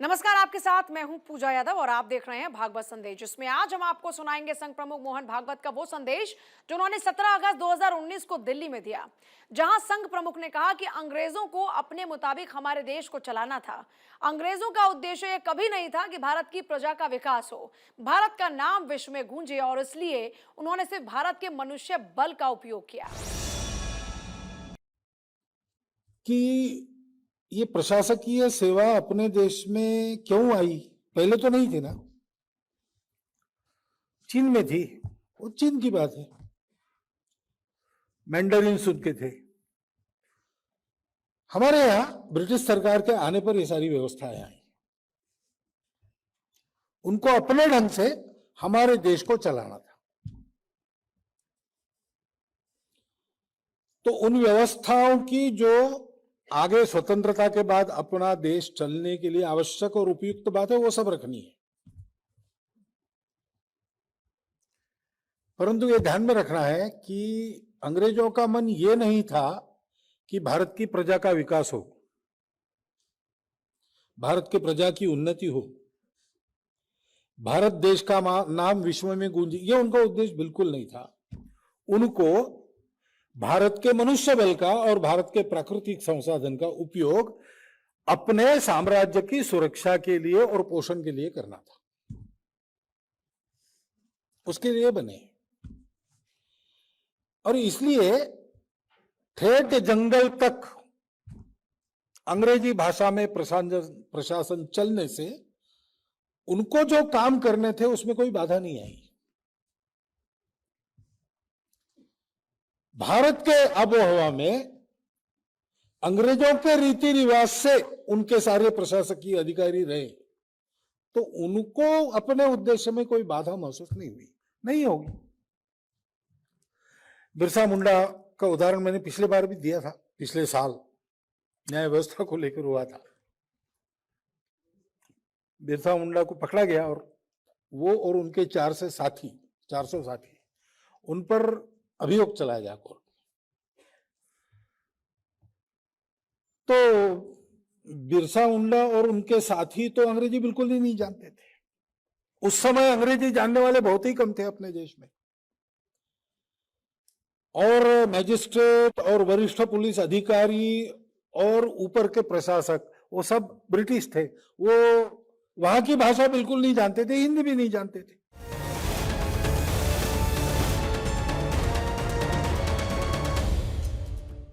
नमस्कार, आपके साथ मैं हूं पूजा यादव और आप देख रहे हैं भागवत संदेश, जिसमें आज हम आपको सुनाएंगे संघ प्रमुख मोहन भागवत का वो संदेश जो उन्होंने 17 अगस्त 2019 को दिल्ली में दिया, जहां संघ प्रमुख ने कहा कि अंग्रेजों को अपने मुताबिक हमारे देश को चलाना था। अंग्रेजों का उद्देश्य यह कभी नहीं था कि भारत की प्रजा का विकास हो, भारत का नाम विश्व में गूंजे, और इसलिए उन्होंने सिर्फ भारत के मनुष्य बल का उपयोग किया। कि ये प्रशासकीय सेवा अपने देश में क्यों आई? पहले तो नहीं थी ना, चीन में थी। वो चीन की बात है, मैंडरिन सुन के थे। हमारे यहां ब्रिटिश सरकार के आने पर ये सारी व्यवस्थाएं आई। उनको अपने ढंग से हमारे देश को चलाना था, तो उन व्यवस्थाओं की जो आगे स्वतंत्रता के बाद अपना देश चलने के लिए आवश्यक और उपयुक्त बात है, वो सब रखनी है। परंतु ये ध्यान में रखना है कि अंग्रेजों का मन ये नहीं था कि भारत की प्रजा का विकास हो, भारत की प्रजा की उन्नति हो, भारत देश का नाम विश्व में गूंजे। ये उनका उद्देश्य बिल्कुल नहीं था। उनको भारत के मनुष्य बल का और भारत के प्राकृतिक संसाधन का उपयोग अपने साम्राज्य की सुरक्षा के लिए और पोषण के लिए करना था, उसके लिए बने। और इसलिए ठेठ जंगल तक अंग्रेजी भाषा में प्रशासन चलने से उनको जो काम करने थे उसमें कोई बाधा नहीं आई। भारत के आबोहवा में अंग्रेजों के रीति रिवाज से उनके सारे प्रशासकीय अधिकारी रहे, तो उनको अपने उद्देश्य में कोई बाधा महसूस नहीं हुई, नहीं होगी। बिरसा मुंडा का उदाहरण मैंने पिछले बार भी दिया था, पिछले साल न्याय व्यवस्था को लेकर हुआ था। बिरसा मुंडा को पकड़ा गया और वो और उनके 400 साथी उन पर अभियोग चलाया गया कोर्ट। तो बिरसा मुंडा और उनके साथी तो अंग्रेजी बिल्कुल ही नहीं जानते थे। उस समय अंग्रेजी जानने वाले बहुत ही कम थे अपने देश में, और मैजिस्ट्रेट और वरिष्ठ पुलिस अधिकारी और ऊपर के प्रशासक वो सब ब्रिटिश थे। वो वहां की भाषा बिल्कुल नहीं जानते थे, हिंदी भी नहीं जानते थे।